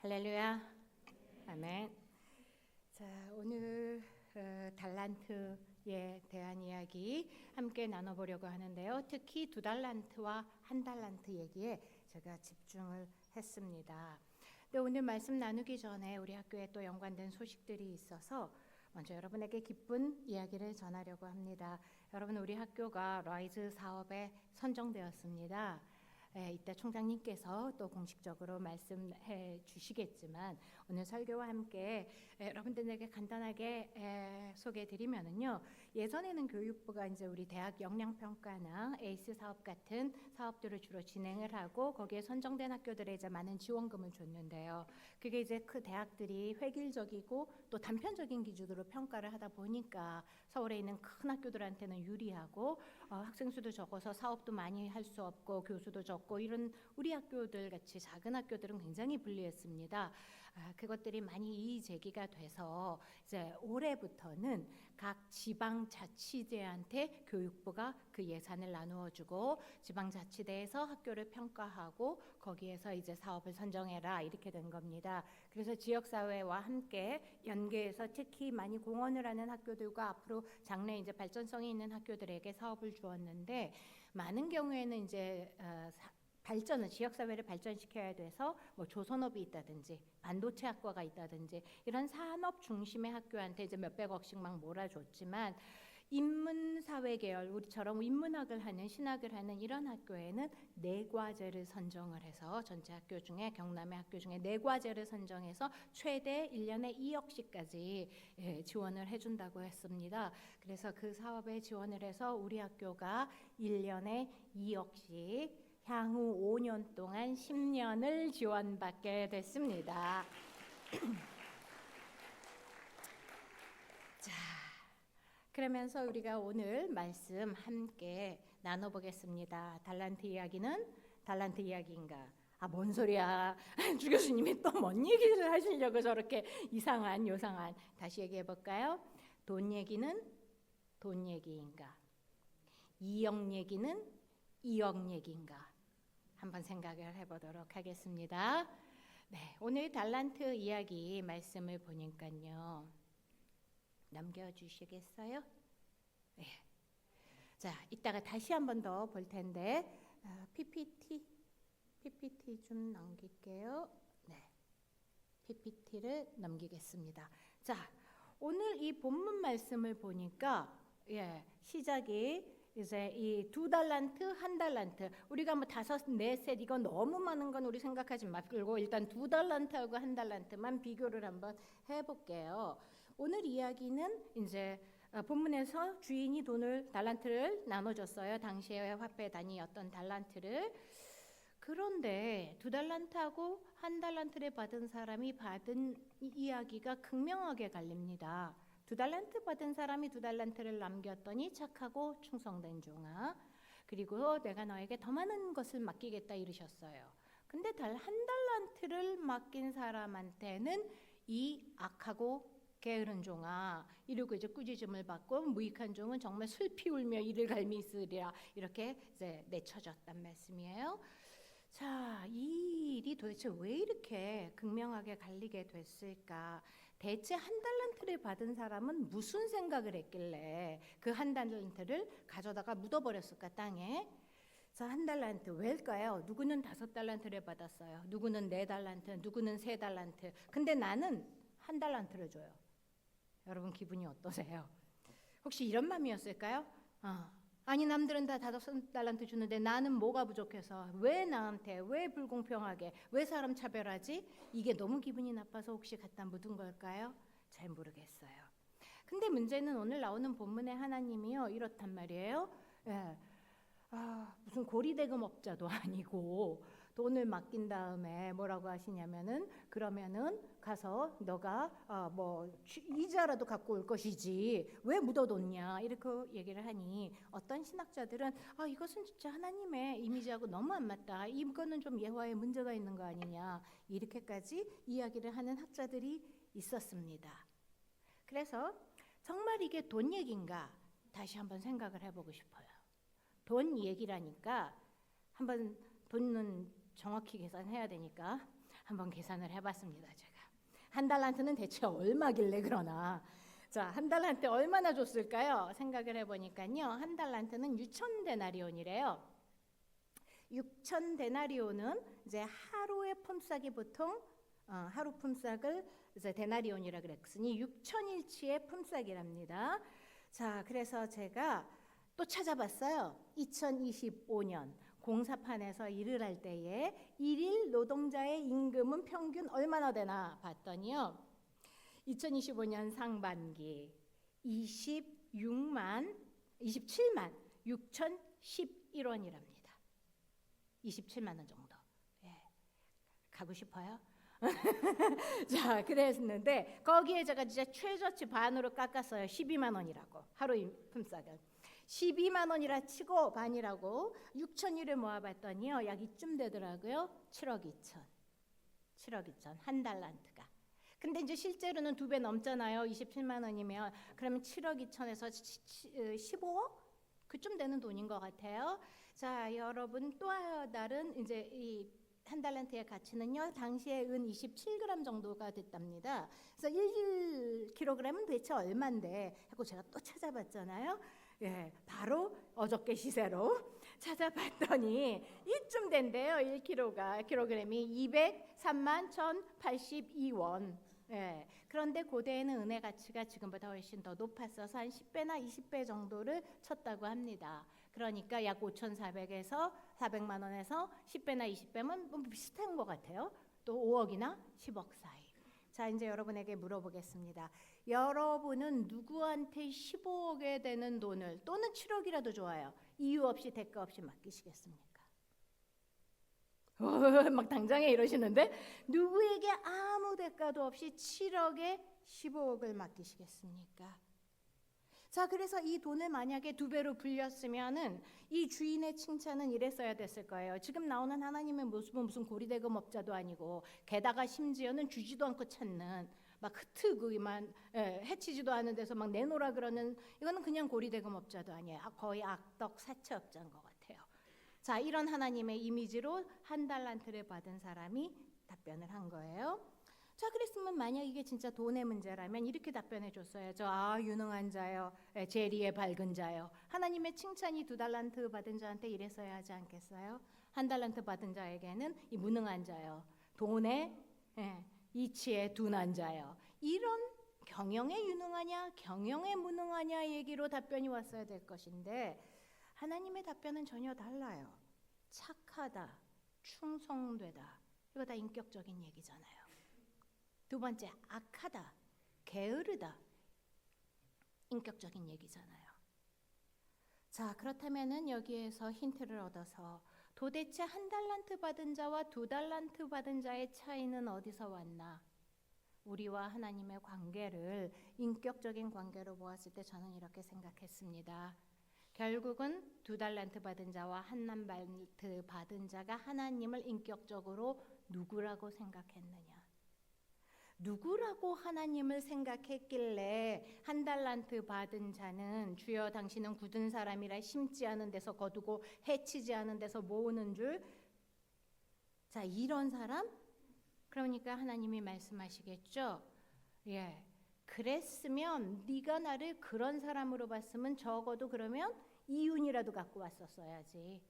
할렐루야. 아멘. 자, 오늘 달란트에 대한 이야기 함께 나눠보려고 하는데요. 특히 2달란트와 1달란트 얘기에 제가 집중을 했습니다. 근데 오늘 말씀 나누기 전에 우리 학교에 또 연관된 소식들이 있어서 먼저 여러분에게 기쁜 이야기를 전하려고 합니다. 여러분, 우리 학교가 라이즈 사업에 선정되었습니다. 이따 총장님께서 또 공식적으로 말씀해 주시겠지만 오늘 설교와 함께 여러분들에게 간단하게 소개해 드리면은요. 예전에는 교육부가 이제 우리 대학 역량평가나 에이스 사업 같은 사업들을 주로 진행을 하고 거기에 선정된 학교들에 이제 많은 지원금을 줬는데요. 그게 이제 그 대학들이 획일적이고 또 단편적인 기준으로 평가를 하다 보니까 서울에 있는 큰 학교들한테는 유리하고 학생 수도 적어서 사업도 많이 할 수 없고 교수도 적고 이런 우리 학교들 같이 작은 학교들은 굉장히 불리했습니다. 그것들이 많이 이의 제기가 돼서 이제 올해부터는 각 지방자치제한테 교육부가 그 예산을 나누어주고 지방자치대에서 학교를 평가하고 거기에서 이제 사업을 선정해라 이렇게 된 겁니다. 그래서 지역사회와 함께 연계해서 특히 많이 공헌을 하는 학교들과 앞으로 장래 이제 발전성이 있는 학교들에게 사업을 주었는데 많은 경우에는 이제 발전을 지역사회를 발전시켜야 돼서 뭐 조선업이 있다든지 반도체 학과가 있다든지 이런 산업 중심의 학교한테 이제 몇백억씩 막 몰아줬지만 인문사회 계열 우리처럼 인문학을 하는 신학을 하는 이런 학교에는 내과제를 선정을 해서 전체 학교 중에 경남의 학교 중에 내과제를 선정해서 최대 1년에 2억씩까지 지원을 해준다고 했습니다. 그래서 그 사업에 지원을 해서 우리 학교가 1년에 2억씩 향후 5년 동안 10년을 지원받게 됐습니다. 자, 그러면서 우리가 오늘 말씀 함께 나눠보겠습니다. 달란트 이야기는 달란트 이야기인가? 뭔 소리야? 주 교수님이 또 뭔 얘기를 하시려고 저렇게 이상한 요상한 다시 얘기해 볼까요? 돈 얘기는 돈 얘기인가? 2억 얘기는 2억 얘기인가? 한번 생각을 해보도록 하겠습니다. 네, 오늘 달란트 이야기 말씀을 보니까요. 넘겨주시겠어요? 네. 자, 이따가 다시 한 번 더 볼 텐데 PPT 좀 넘길게요. 네, PPT를 넘기겠습니다. 자, 오늘 이 본문 말씀을 보니까 시작이 이제 이 2달란트, 1달란트 우리가 뭐 5, 4셋 이거 너무 많은 건 우리 생각하지 말고 일단 2달란트하고 1달란트만 비교를 한번 해볼게요. 오늘 이야기는 이제 본문에서 주인이 달란트를 나눠줬어요. 당시의 화폐 단위였던 달란트를. 그런데 2달란트하고 1달란트를 받은 사람이 받은 이야기가 극명하게 갈립니다. 2달란트 받은 사람이 2달란트를 남겼더니 착하고 충성된 종아, 그리고 내가 너에게 더 많은 것을 맡기겠다 이르셨어요. 근데 1달란트를 맡긴 사람한테는 이 악하고 게으른 종아 이러고 이제 꾸짖음을 받고 무익한 종은 정말 슬피 울며 이를 갈미 있으리라 이렇게 이제 내쳐졌단 말씀이에요. 자, 이 일이 도대체 왜 이렇게 극명하게 갈리게 됐을까? 대체 1달란트를 받은 사람은 무슨 생각을 했길래 그 1달란트를 가져다가 묻어버렸을까 땅에? 자, 1달란트 왜일까요? 누구는 5달란트를 받았어요. 누구는 4달란트, 누구는 3달란트. 근데 나는 1달란트를 줘요. 여러분 기분이 어떠세요? 혹시 이런 마음이었을까요? 아니 남들은 다 5달란트 주는데 나는 뭐가 부족해서 왜 나한테 왜 불공평하게 왜 사람 차별하지? 이게 너무 기분이 나빠서 혹시 갖다 묻은 걸까요? 잘 모르겠어요. 근데 문제는 오늘 나오는 본문의 하나님이요 이렇단 말이에요. 무슨 고리대금업자도 아니고 돈을 맡긴 다음에 뭐라고 하시냐면은 그러면은 가서 너가 뭐 이자라도 갖고 올 것이지 왜 묻어뒀냐 이렇게 얘기를 하니 어떤 신학자들은 이것은 진짜 하나님의 이미지하고 너무 안 맞다. 이거는 좀 예화에 문제가 있는 거 아니냐 이렇게까지 이야기를 하는 학자들이 있었습니다. 그래서 정말 이게 돈 얘기인가 다시 한번 생각을 해보고 싶어요. 돈 얘기라니까 한번 돈은 정확히 계산해야 되니까 한번 계산을 해봤습니다. 제가 한 달란트는 대체 얼마길래 그러나. 자, 한 달란트 얼마나 줬을까요? 생각을 해보니까요, 한 달란트는 6천 데나리온이래요. 6천 데나리온은 이제 하루의 품삯이 보통 하루 품삯을 이제 데나리온이라 그랬으니 6천일치의 품삯이랍니다. 자, 그래서 제가 또 찾아봤어요. 2025년 공사판에서 일을 할 때에 일일 노동자의 임금은 평균 얼마나 되나 봤더니요, 2025년 상반기 27만 6,011원이랍니다. 27만 원 정도. 예. 가고 싶어요? 자, 그랬는데 거기에 제가 진짜 최저치 반으로 깎았어요. 12만 원이라고. 하루 품삯을 12만 원이라 치고 반이라고 6천일을 모아봤더니요, 약 이쯤 되더라고요. 7억 2천. 7억 2천 한 달란트가. 근데 이제 실제로는 2배 넘잖아요. 27만 원이면. 그러면 7억 2천에서 15억? 그쯤 되는 돈인 것 같아요. 자, 여러분, 또 다른 이제 이 한 달란트의 가치는요, 당시에 은 27g 정도가 됐답니다. 그래서 1kg은 대체 얼마인데 하고 제가 또 찾아봤잖아요. 예, 바로 어저께 시세로 찾아봤더니 이쯤 된대요. 1kg가 킬로그램이 203만 1,082원. 예, 그런데 고대에는 은의 가치가 지금보다 훨씬 더 높았어서 한 10배나 20배 정도를 쳤다고 합니다. 그러니까 약 5,400에서 400만 원에서 10배나 20배면 뭐 비슷한 것 같아요. 또 5억이나 10억 사이. 자, 이제 여러분에게 물어보겠습니다. 여러분은 누구한테 15억에 되는 돈을, 또는 7억이라도 좋아요, 이유 없이 대가 없이 맡기시겠습니까? 막 당장에 이러시는데, 누구에게 아무 대가도 없이 7억에 15억을 맡기시겠습니까? 자, 그래서 이 돈을 만약에 2배로 불렸으면은 이 주인의 칭찬은 이랬어야 됐을 거예요. 지금 나오는 하나님의 모습은 무슨 고리대금 업자도 아니고, 게다가 심지어는 주지도 않고 찾는, 막 흩트기만 해치지도 않은 데서 막 내놓으라 그러는, 이거는 그냥 고리대금 업자도 아니에요. 거의 악덕 사채업자인 것 같아요. 자, 이런 하나님의 이미지로 한 달란트를 받은 사람이 답변을 한 거예요. 자, 그랬으면 만약 이게 진짜 돈의 문제라면 이렇게 답변해 줬어야죠. 아, 유능한 자요, 재리의 밝은 자요. 하나님의 칭찬이 2달란트 받은 자한테 이랬어야 하지 않겠어요? 한 달란트 받은 자에게는 이 무능한 자요, 돈의 이치에 둔한 자요. 이런 경영에 유능하냐, 경영에 무능하냐 얘기로 답변이 왔어야 될 것인데, 하나님의 답변은 전혀 달라요. 착하다, 충성되다. 이거 다 인격적인 얘기잖아요. 두 번째, 악하다, 게으르다. 인격적인 얘기잖아요. 자, 그렇다면은 여기에서 힌트를 얻어서 도대체 한 달란트 받은 자와 2달란트 받은 자의 차이는 어디서 왔나? 우리와 하나님의 관계를 인격적인 관계로 보았을 때 저는 이렇게 생각했습니다. 결국은 2달란트 받은 자와 1달란트 받은 자가 하나님을 인격적으로 누구라고 생각했느냐? 누구라고 하나님을 생각했길래 1달란트 받은 자는 주여 당신은 굳은 사람이라 심지 않은 데서 거두고 해치지 않은 데서 모으는 줄. 자, 이런 사람? 그러니까 하나님이 말씀하시겠죠. 예, 그랬으면 네가 나를 그런 사람으로 봤으면 적어도 그러면 이윤이라도 갖고 왔었어야지.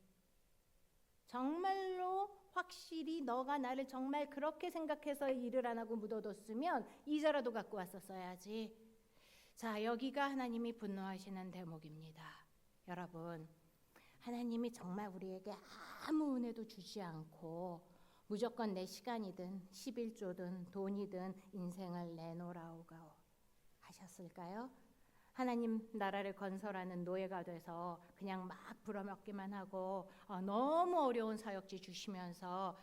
정말로 확실히 너가 나를 정말 그렇게 생각해서 일을 안 하고 묻어뒀으면 이자라도 갖고 왔었어야지. 자, 여기가 하나님이 분노하시는 대목입니다. 여러분, 하나님이 정말 우리에게 아무 은혜도 주지 않고 무조건 내 시간이든 11조든 돈이든 인생을 내놓으라고 하셨을까요? 하나님 나라를 건설하는 노예가 돼서 그냥 막 부려먹기만 하고 너무 어려운 사역지 주시면서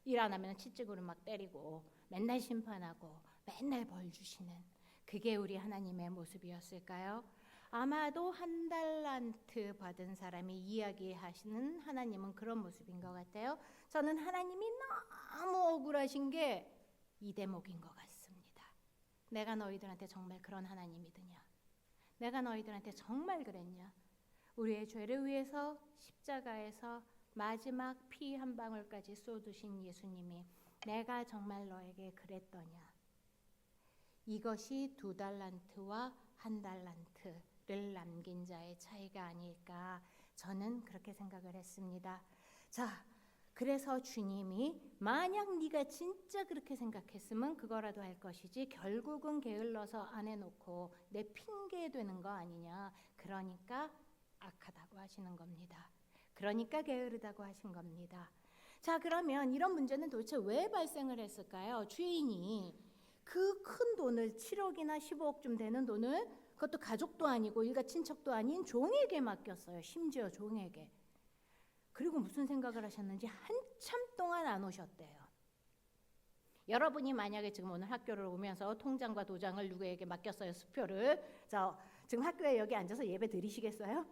일 안 하면 채찍으로 막 때리고 맨날 심판하고 맨날 벌 주시는, 그게 우리 하나님의 모습이었을까요? 아마도 1달란트 받은 사람이 이야기하시는 하나님은 그런 모습인 것 같아요. 저는 하나님이 너무 억울하신 게 이 대목인 것 같습니다. 내가 너희들한테 정말 그런 하나님이더냐? 내가 너희들한테 정말 그랬냐? 우리의 죄를 위해서 십자가에서 마지막 피 한 방울까지 쏟으신 예수님이 내가 정말 너에게 그랬더냐. 이것이 2달란트와 1달란트를 남긴 자의 차이가 아닐까, 저는 그렇게 생각을 했습니다. 자, 그래서 주님이 만약 네가 진짜 그렇게 생각했으면 그거라도 할 것이지 결국은 게을러서 안 해놓고 내 핑계 되는 거 아니냐. 그러니까 악하다고 하시는 겁니다. 그러니까 게으르다고 하신 겁니다. 자, 그러면 이런 문제는 도대체 왜 발생을 했을까요? 주인이 그 큰 돈을 7억이나 15억쯤 되는 돈을, 그것도 가족도 아니고 일가 친척도 아닌 종에게 맡겼어요. 심지어 종에게. 그리고 무슨 생각을 하셨는지 한참 동안 안 오셨대요. 여러분이 만약에 지금 오늘 학교를 오면서 통장과 도장을 누구에게 맡겼어요, 수표를. 자, 지금 학교에 여기 앉아서 예배 드리시겠어요?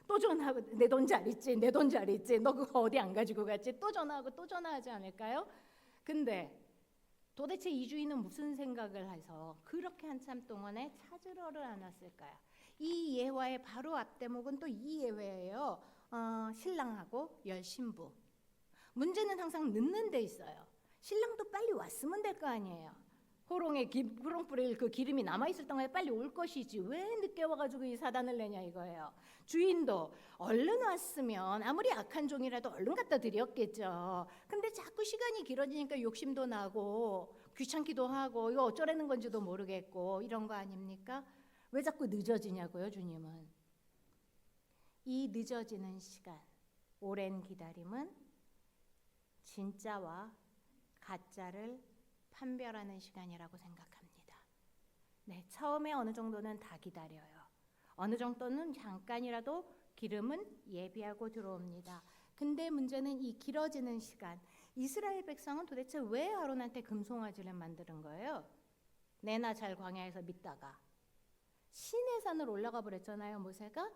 또 전화하고 내 돈 잘 있지, 내 돈 잘 있지, 너 그거 어디 안 가지고 갔지, 또 전화하고 또 전화하지 않을까요? 근데 도대체 이 주인은 무슨 생각을 해서 그렇게 한참 동안에 찾으러를 안 왔을까요? 이 예화의 바로 앞 대목은 또 이 예화예요. 신랑하고 열신부. 문제는 항상 늦는 데 있어요. 신랑도 빨리 왔으면 될 거 아니에요. 호롱 뿌릴 그 기름이 남아있을 동안에 빨리 올 것이지 왜 늦게 와가지고 이 사단을 내냐 이거예요. 주인도 얼른 왔으면 아무리 악한 종이라도 얼른 갖다 드렸겠죠. 근데 자꾸 시간이 길어지니까 욕심도 나고 귀찮기도 하고 이거 어쩌라는 건지도 모르겠고 이런 거 아닙니까? 왜 자꾸 늦어지냐고요, 주님은. 이 늦어지는 시간, 오랜 기다림은 진짜와 가짜를 판별하는 시간이라고 생각합니다. 네, 처음에 어느 정도는 다 기다려요. 어느 정도는 잠깐이라도 기름은 예비하고 들어옵니다. 근데 문제는 이 길어지는 시간. 이스라엘 백성은 도대체 왜 아론한테 금송아지를 만드는 거예요? 내나 잘 광야에서 믿다가 시내산을 올라가 버렸잖아요. 모세가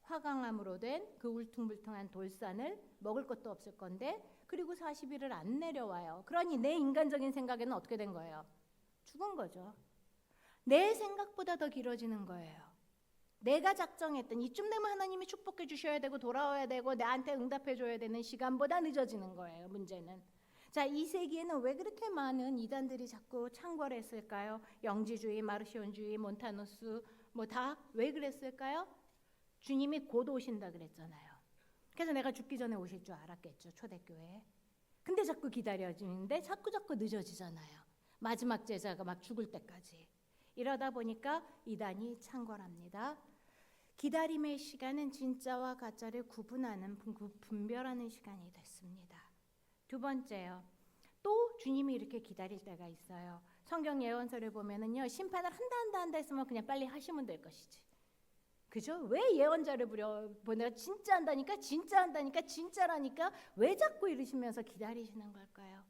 화강암으로 된 그 울퉁불퉁한 돌산을 먹을 것도 없을 건데, 그리고 40일을 안 내려와요. 그러니 내 인간적인 생각에는 어떻게 된 거예요? 죽은 거죠. 내 생각보다 더 길어지는 거예요. 내가 작정했던 이쯤 되면 하나님이 축복해 주셔야 되고 돌아와야 되고 나한테 응답해 줘야 되는 시간보다 늦어지는 거예요. 문제는. 자, 이 세기에는 왜 그렇게 많은 이단들이 자꾸 창궐했을까요? 영지주의, 마르시온주의, 몬타누스 뭐 다 왜 그랬을까요? 주님이 곧 오신다 그랬잖아요. 그래서 내가 죽기 전에 오실 줄 알았겠죠, 초대교회에. 근데 자꾸 기다려지는데 자꾸 늦어지잖아요. 마지막 제자가 막 죽을 때까지. 이러다 보니까 이단이 창궐합니다. 기다림의 시간은 진짜와 가짜를 구분하는, 분별하는 시간이 됐습니다. 두 번째요. 또 주님이 이렇게 기다릴 때가 있어요. 성경 예언서를 보면은요, 심판을 한다 했으면 그냥 빨리 하시면 될 것이지. 그죠? 왜 예언자를 보내가 진짜 한다니까 진짜라니까 왜 자꾸 이러시면서 기다리시는 걸까요?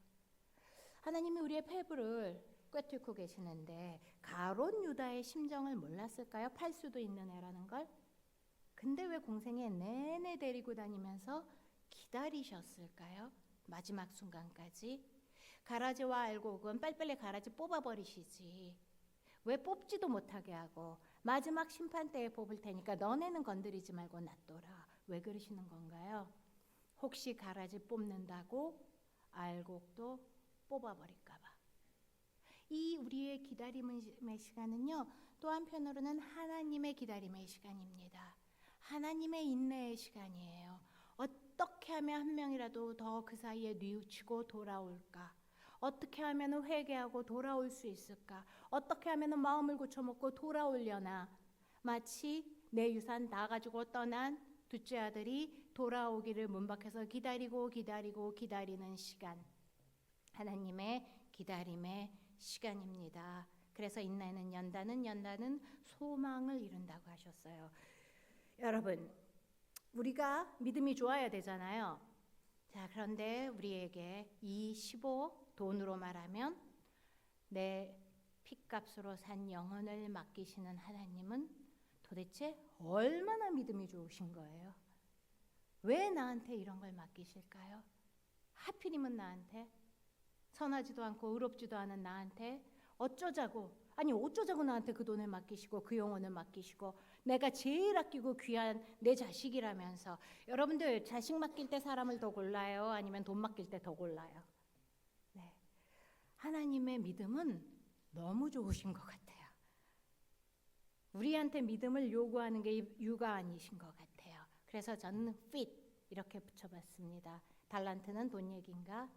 하나님이 우리의 패부를 꿰뚫고 계시는데 가론 유다의 심정을 몰랐을까요? 팔 수도 있는 애라는 걸. 근데 왜 공생애 내내 데리고 다니면서 기다리셨을까요? 마지막 순간까지. 가라지와 알곡은 빨리빨리 가라지 뽑아버리시지 왜 뽑지도 못하게 하고 마지막 심판 때에 뽑을 테니까 너네는 건드리지 말고 놔둬라. 왜 그러시는 건가요? 혹시 가라지 뽑는다고 알곡도 뽑아버릴까 봐. 이 우리의 기다림의 시간은요, 또 한편으로는 하나님의 기다림의 시간입니다. 하나님의 인내의 시간이에요. 어떻게 하면 한 명이라도 더 그 사이에 뉘우치고 돌아올까? 어떻게 하면 회개하고 돌아올 수 있을까? 어떻게 하면 마음을 고쳐먹고 돌아오려나? 마치 내 유산 다 가지고 떠난 둘째 아들이 돌아오기를 문 밖에서 기다리는 시간. 하나님의 기다림의 시간입니다. 그래서 인내는 연다는 소망을 이룬다고 하셨어요. 여러분, 우리가 믿음이 좋아야 되잖아요. 자, 그런데 우리에게 이 15 돈으로 말하면 내 핏값으로 산 영혼을 맡기시는 하나님은 도대체 얼마나 믿음이 좋으신 거예요? 왜 나한테 이런 걸 맡기실까요? 하필이면 나한테, 선하지도 않고 의롭지도 않은 나한테 어쩌자고 나한테 그 돈을 맡기시고 그 영혼을 맡기시고, 내가 제일 아끼고 귀한 내 자식이라면서. 여러분들 자식 맡길 때 사람을 더 골라요? 아니면 돈 맡길 때 더 골라요? 네. 하나님의 믿음은 너무 좋으신 것 같아요. 우리한테 믿음을 요구하는 게 유가 아니신 것 같아요. 그래서 저는 fit 이렇게 붙여봤습니다. 달란트는 돈 얘기인가?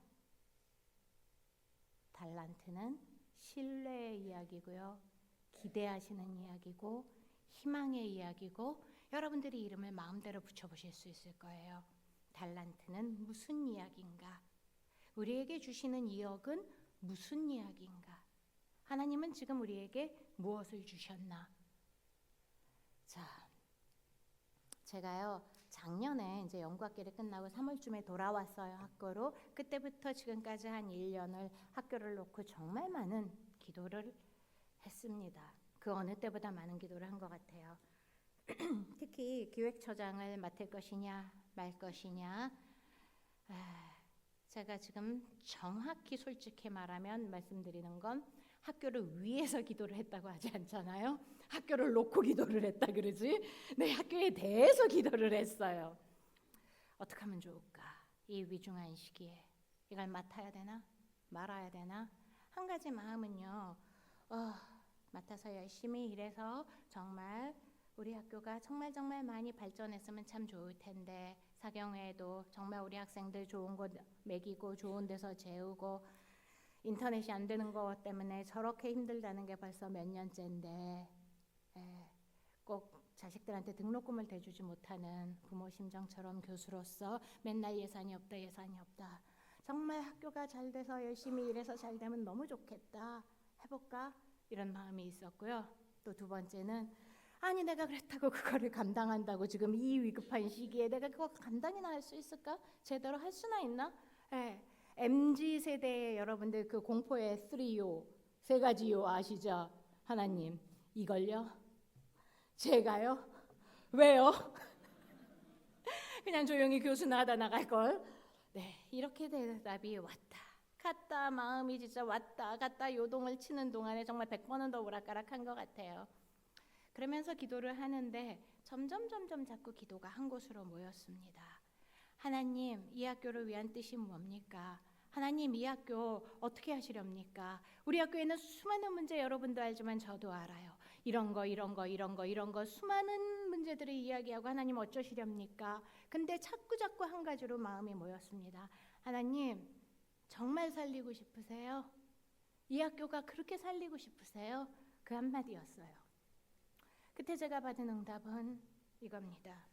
달란트는 신뢰의 이야기고요. 기대하시는 이야기고 희망의 이야기고 여러분들이 이름을 마음대로 붙여보실 수 있을 거예요. 달란트는 무슨 이야기인가? 우리에게 주시는 2억은 무슨 이야기인가? 하나님은 지금 우리에게 무엇을 주셨나? 자, 제가요 작년에 이제 연구학기를 끝나고 3월쯤에 돌아왔어요 학교로. 그때부터 지금까지 한 1년을 학교를 놓고 정말 많은 기도를 했습니다. 그 어느 때보다 많은 기도를 한 것 같아요. 특히 기획처장을 맡을 것이냐 말 것이냐. 제가 지금 정확히 솔직히 말씀드리는 건 학교를 위해서 기도를 했다고 하지 않잖아요. 학교를 놓고 기도를 했다 그러지. 네, 학교에 대해서 기도를 했어요. 어떻게 하면 좋을까? 이 위중한 시기에 이걸 맡아야 되나? 말아야 되나? 한 가지 마음은요. 맡아서 열심히 일해서 정말 우리 학교가 정말 많이 발전했으면 참 좋을 텐데, 사경회에도 정말 우리 학생들 좋은 곳 먹이고 좋은 데서 재우고, 인터넷이 안 되는 것 때문에 저렇게 힘들다는 게 벌써 몇 년째인데, 꼭 자식들한테 등록금을 대주지 못하는 부모 심정처럼 교수로서 맨날 예산이 없다. 정말 학교가 잘 돼서 열심히 일해서 잘 되면 너무 좋겠다. 해볼까? 이런 마음이 있었고요. 또 두 번째는 아니 내가 그렇다고 그거를 감당한다고 지금 이 위급한 시기에 내가 그거 감당이나 할 수 있을까? 제대로 할 수나 있나? MZ 세대의 여러분들 그 공포의 3요, 세 가지 요 아시죠? 하나님 이걸요? 제가요? 왜요? 그냥 조용히 교수나 하다 나갈 걸. 네, 이렇게 대답이 왔다 갔다, 마음이 진짜 왔다 갔다 요동을 치는 동안에 정말 100번은 더 오락가락한 것 같아요. 그러면서 기도를 하는데 점점 자꾸 기도가 한 곳으로 모였습니다. 하나님, 이 학교를 위한 뜻이 뭡니까? 하나님, 이 학교 어떻게 하시렵니까? 우리 학교에는 수많은 문제 여러분도 알지만 저도 알아요. 이런 거 수많은 문제들을 이야기하고 하나님 어쩌시렵니까? 근데 자꾸 한 가지로 마음이 모였습니다. 하나님, 정말 살리고 싶으세요? 이 학교가 그렇게 살리고 싶으세요? 그 한마디였어요. 그때 제가 받은 응답은 이겁니다.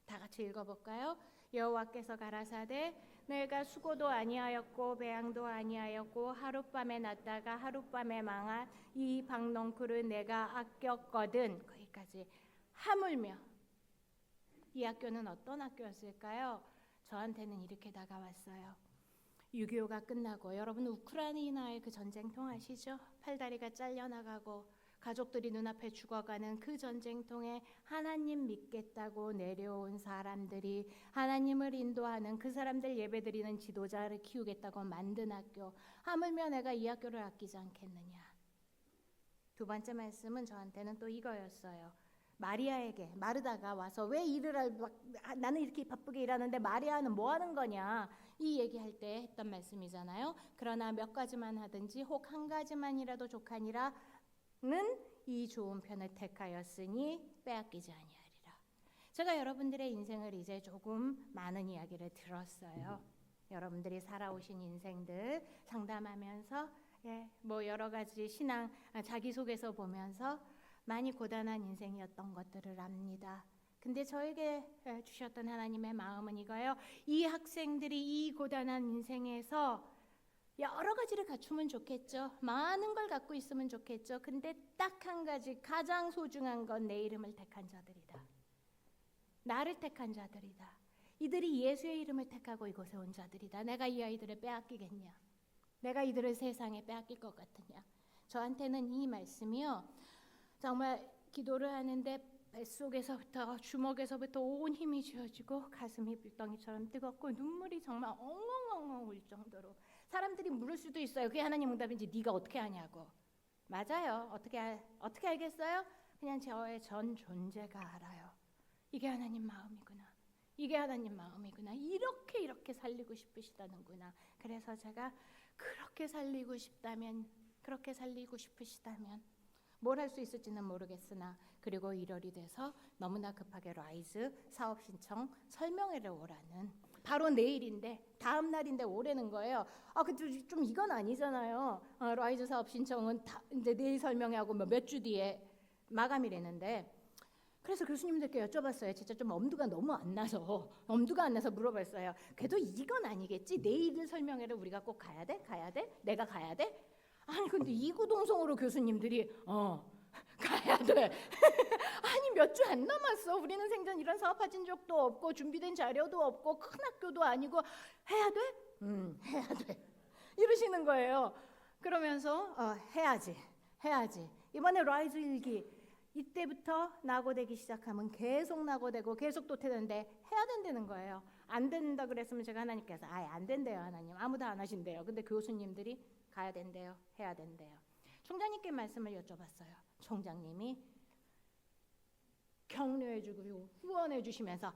다 같이 읽어볼까요? 여호와께서 가라사대 내가 수고도 아니하였고 배양도 아니하였고 하룻밤에 났다가 하룻밤에 망한 이 박넝쿨을 내가 아꼈거든. 거기까지. 하물며 이 학교는 어떤 학교였을까요? 저한테는 이렇게 다가왔어요. 6.25가 끝나고 여러분 우크라이나의 그 전쟁통 아시죠? 팔다리가 잘려나가고 가족들이 눈앞에 죽어가는 그 전쟁통에 하나님 믿겠다고 내려온 사람들이 하나님을 인도하는 그 사람들 예배드리는 지도자를 키우겠다고 만든 학교. 하물며 내가 이 학교를 아끼지 않겠느냐. 두 번째 말씀은 저한테는 또 이거였어요. 마리아에게 마르다가 와서 왜 일을 나는 이렇게 바쁘게 일하는데 마리아는 뭐 하는 거냐 이 얘기할 때 했던 말씀이잖아요. 그러나 몇 가지만 하든지 혹 한 가지만이라도 족하니라 는 이 좋은 편을 택하였으니 빼앗기지 아니하리라. 제가 여러분들의 인생을 이제 조금 많은 이야기를 들었어요. 여러분들이 살아오신 인생들 상담하면서 뭐 여러 가지 신앙 자기소개서 보면서 많이 고단한 인생이었던 것들을 압니다. 근데 저에게 주셨던 하나님의 마음은 이거예요. 이 학생들이 이 고단한 인생에서 여러 가지를 갖추면 좋겠죠. 많은 걸 갖고 있으면 좋겠죠. 근데 딱 한 가지 가장 소중한 건 내 이름을 택한 자들이다. 나를 택한 자들이다. 이들이 예수의 이름을 택하고 이곳에 온 자들이다. 내가 이 아이들을 빼앗기겠냐? 내가 이들을 세상에 빼앗길 것 같으냐? 저한테는 이 말씀이요. 정말 기도를 하는데 뱃속에서부터 주먹에서부터 온 힘이 쥐어지고 가슴이 불덩이처럼 뜨겁고 눈물이 정말 엉엉엉엉 울 정도로. 사람들이 물을 수도 있어요. 그게 하나님 응답인지 네가 어떻게 아냐고. 맞아요. 어떻게 알겠어요? 그냥 저의 전 존재가 알아요. 이게 하나님 마음이구나. 이게 하나님 마음이구나. 이렇게 살리고 싶으시다는구나. 그래서 제가 그렇게 살리고 싶다면, 그렇게 살리고 싶으시다면 뭘 할 수 있을지는 모르겠으나, 그리고 1월이 돼서 너무나 급하게 라이즈 사업 신청 설명회를 오라는, 바로 내일인데 다음 날인데 오라는 거예요. 근데 좀 이건 아니잖아요. 라이즈 사업 신청은 이제 내일 설명회하고 몇 주 뒤에 마감이라는데. 그래서 교수님들께 여쭤봤어요. 진짜 좀 엄두가 너무 안 나서 물어봤어요. 그래도 이건 아니겠지? 내일 설명회를 우리가 꼭 가야 돼? 내가 가야 돼? 아니 근데 이구동성으로 교수님들이 가야 돼. 아니 몇 주 안 남았어. 우리는 생전 이런 사업 하진 적도 없고 준비된 자료도 없고 큰 학교도 아니고 해야 돼? 해야 돼. 이러시는 거예요. 그러면서 해야지. 이번에 라이즈 일기 이때부터 낙오되기 시작하면 계속 낙오되고 계속 도태되는데 해야 된다는 거예요. 안 된다 그랬으면 제가 하나님께서 안 된대요. 하나님 아무도 안 하신대요. 근데 교수님들이 가야 된대요. 해야 된대요. 총장님께 말씀을 여쭤봤어요. 총장님이 격려해주고 후원해주시면서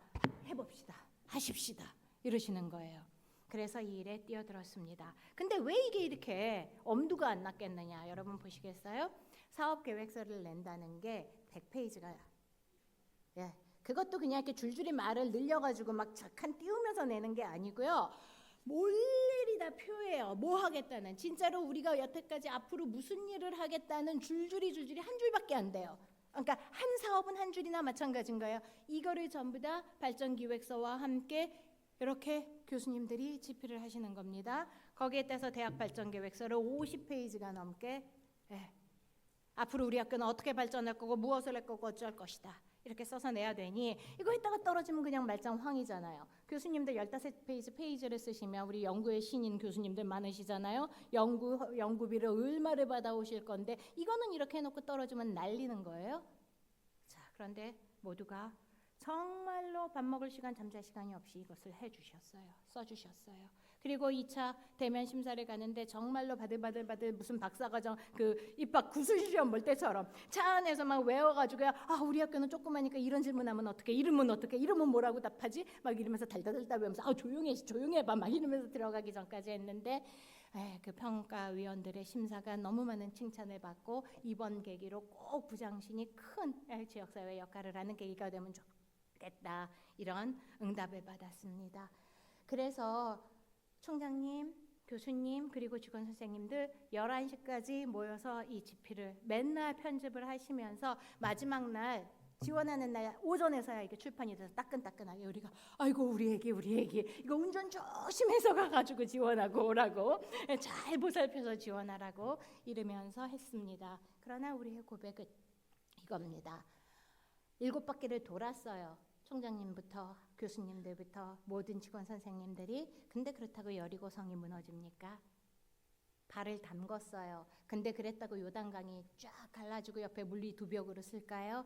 해봅시다. 하십시다. 이러시는 거예요. 그래서 이 일에 뛰어들었습니다. 근데 왜 이게 이렇게 엄두가 안 났겠느냐? 여러분 보시겠어요? 사업 계획서를 낸다는 게 100페이지가 그것도 그냥 이렇게 줄줄이 말을 늘려가지고 막 잠깐 띄우면서 내는 게 아니고요. 몰일이 다 표예요. 뭐 하겠다는, 진짜로 우리가 여태까지 앞으로 무슨 일을 하겠다는 줄줄이 한 줄밖에 안 돼요. 그러니까 한 사업은 한 줄이나 마찬가지인 거예요. 이거를 전부 다 발전기획서와 함께 이렇게 교수님들이 집필을 하시는 겁니다. 거기에 따라서 대학 발전계획서를 50페이지가 넘게 앞으로 우리 학교는 어떻게 발전할 거고 무엇을 할 거고 어쩔 것이다. 이렇게 써서 내야 되니 이거 했다가 떨어지면 그냥 말짱황이잖아요. 교수님들 15페이지를 쓰시면 우리 연구의 신인 교수님들 많으시잖아요. 연구비를 얼마를 받아오실 건데 이거는 이렇게 해놓고 떨어지면 날리는 거예요. 자, 그런데 모두가 정말로 밥 먹을 시간 잠잘 시간이 없이 이것을 해주셨어요. 써주셨어요. 그리고 2차 대면 심사를 가는데 정말로 바들바들 무슨 박사과정 입학 구술시험 볼 때처럼 차 안에서 막 외워가지고요. 우리 학교는 조그마니까 이런 질문하면 어떻게, 이름은 뭐라고 답하지? 막 이러면서 달달달달 외우면서 조용해봐 막 이러면서 들어가기 전까지 했는데 그 평가위원들의 심사가 너무 많은 칭찬을 받고 이번 계기로 꼭 부장신이 큰 지역사회 역할을 하는 계기가 되면 좋겠다, 이런 응답을 받았습니다. 그래서 총장님, 교수님 그리고 직원 선생님들 11시까지 모여서 이 집필을 맨날 편집을 하시면서 마지막 날 지원하는 날 오전에서야 이게 출판이 돼서 따끈따끈하게 우리가 아이고 우리 애기 이거 운전 조심해서 가가지고 지원하고 오라고 잘 보살펴서 지원하라고 이러면서 했습니다. 그러나 우리의 고백은 이겁니다. 7바퀴를 돌았어요. 총장님부터 교수님들부터 모든 직원 선생님들이. 근데 그렇다고 여리고성이 무너집니까? 발을 담궜어요. 근데 그랬다고 요단강이 쫙 갈라지고 옆에 물리 두 벽으로 쓸까요?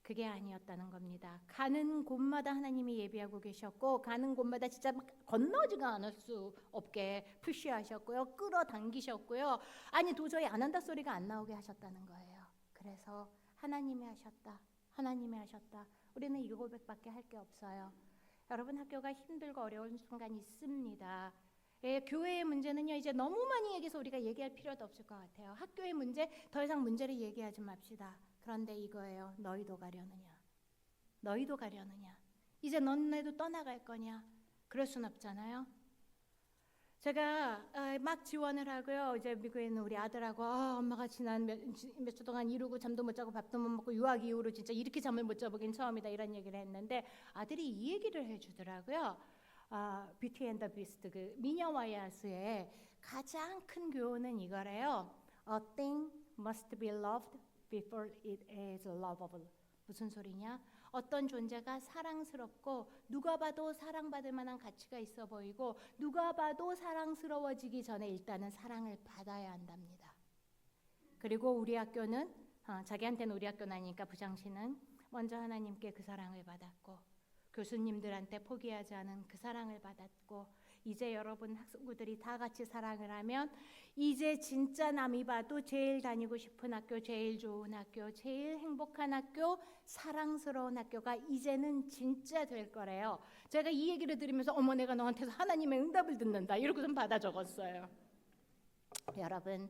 그게 아니었다는 겁니다. 가는 곳마다 하나님이 예비하고 계셨고 가는 곳마다 진짜 건너지가 않을 수 없게 푸시하셨고요. 끌어당기셨고요. 아니 도저히 안 한다 소리가 안 나오게 하셨다는 거예요. 그래서 하나님이 하셨다. 우리는 이 고백밖에 할 게 없어요. 여러분 학교가 힘들고 어려운 순간이 있습니다. 교회의 문제는요 이제 너무 많이 얘기해서 우리가 얘기할 필요도 없을 것 같아요. 학교의 문제 더 이상 문제를 얘기하지 맙시다. 그런데 이거예요. 너희도 가려느냐? 이제 너네도 떠나갈 거냐? 그럴 순 없잖아요. 제가 막 지원을 하고요. 이제 미국에 있는 우리 아들하고 엄마가 지난 몇 주 동안 이루고 잠도 못 자고 밥도 못 먹고 유학 이후로 진짜 이렇게 잠을 못 자보긴 처음이다 이런 얘기를 했는데 아들이 이 얘기를 해주더라고요. 뷰티 앤 더 비스트 그 미녀와의 야수의 가장 큰 교훈은 이거래요. A thing must be loved before it is lovable. 무슨 소리냐? 어떤 존재가 사랑스럽고 누가 봐도 사랑받을 만한 가치가 있어 보이고 누가 봐도 사랑스러워지기 전에 일단은 사랑을 받아야 한답니다. 그리고 우리 학교는 자기한테는 우리 학교는 아니니까 부장씨는 먼저 하나님께 그 사랑을 받았고 교수님들한테 포기하지 않은 그 사랑을 받았고 이제 여러분 학생부들이 다 같이 사랑을 하면 이제 진짜 남이 봐도 제일 다니고 싶은 학교, 제일 좋은 학교, 제일 행복한 학교, 사랑스러운 학교가 이제는 진짜 될 거래요. 제가 이 얘기를 들으면서 어머 내가 너한테서 하나님의 응답을 듣는다 이러고 좀 받아 적었어요. 여러분,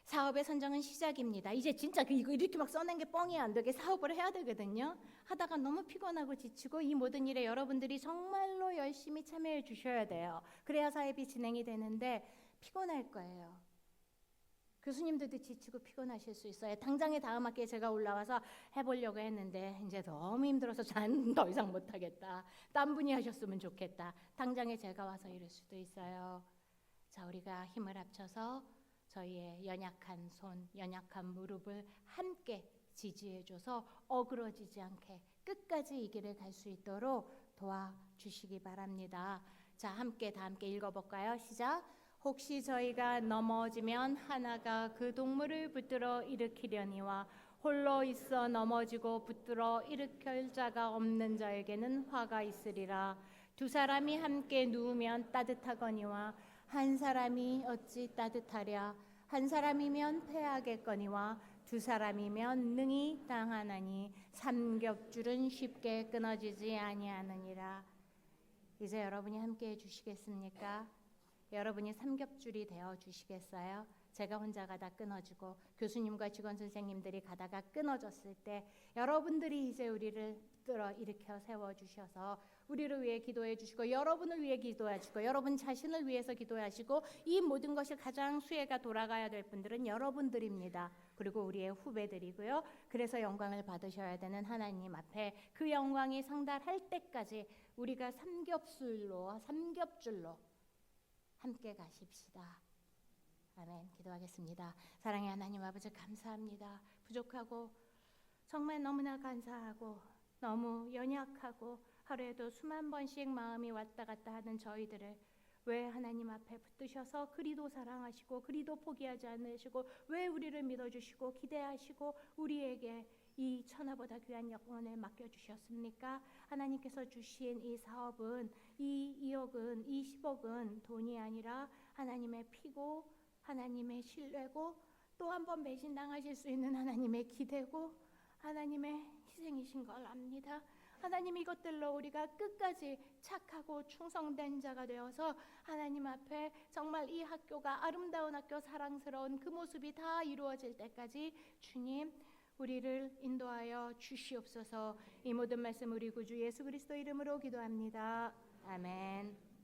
사업의 선정은 시작입니다. 이제 진짜 이거 이렇게 막 써낸 게 뻥이 안 되게 사업을 해야 되거든요. 하다가 너무 피곤하고 지치고 이 모든 일에 여러분들이 정말로 열심히 참여해 주셔야 돼요. 그래야 사업이 진행이 되는데 피곤할 거예요. 교수님들도 지치고 피곤하실 수 있어요. 당장에 다음 학기에 제가 올라와서 해보려고 했는데 이제 너무 힘들어서 전 더 이상 못하겠다. 딴 분이 하셨으면 좋겠다. 당장에 제가 와서 이럴 수도 있어요. 자, 우리가 힘을 합쳐서 저희의 연약한 손, 연약한 무릎을 함께 지지해줘서 어그러지지 않게 끝까지 이 길을 갈 수 있도록 도와주시기 바랍니다. 자, 다 함께 읽어볼까요? 시작. 혹시 저희가 넘어지면 하나가 그 동물을 붙들어 일으키려니와 홀로 있어 넘어지고 붙들어 일으킬 자가 없는 자에게는 화가 있으리라. 두 사람이 함께 누우면 따뜻하거니와 한 사람이 어찌 따뜻하랴. 한 사람이면 패하겠거니와 두 사람이면 능히 당하나니 삼겹줄은 쉽게 끊어지지 아니하느니라. 이제 여러분이 함께 해주시겠습니까? 여러분이 삼겹줄이 되어 주시겠어요? 제가 혼자 가다 끊어지고 교수님과 직원 선생님들이 가다가 끊어졌을 때 여러분들이 이제 우리를 끌어 일으켜 세워주셔서 우리를 위해 기도해 주시고 여러분을 위해 기도하시고 여러분 자신을 위해서 기도하시고 이 모든 것이 가장 수혜가 돌아가야 될 분들은 여러분들입니다. 그리고 우리의 후배들이고요. 그래서 영광을 받으셔야 되는 하나님 앞에 그 영광이 상달할 때까지 우리가 삼겹줄로 함께 가십시다. 아멘. 기도하겠습니다. 사랑의 하나님 아버지 감사합니다. 부족하고 정말 너무나 감사하고 너무 연약하고 하루에도 수만 번씩 마음이 왔다 갔다 하는 저희들을 왜 하나님 앞에 붙드셔서 그리도 사랑하시고 그리도 포기하지 않으시고 왜 우리를 믿어주시고 기대하시고 우리에게 이 천하보다 귀한 영혼을 맡겨주셨습니까? 하나님께서 주신 이 사업은 이 2억은 이 10억은 돈이 아니라 하나님의 피고 하나님의 신뢰고 또 한 번 배신당하실 수 있는 하나님의 기대고 하나님의 희생이신 걸 압니다. 하나님 이것들로 우리가 끝까지 착하고 충성된 자가 되어서 하나님 앞에 정말 이 학교가 아름다운 학교 사랑스러운 그 모습이 다 이루어질 때까지 주님 우리를 인도하여 주시옵소서. 이 모든 말씀 우리 구주 예수 그리스도 이름으로 기도합니다. 아멘.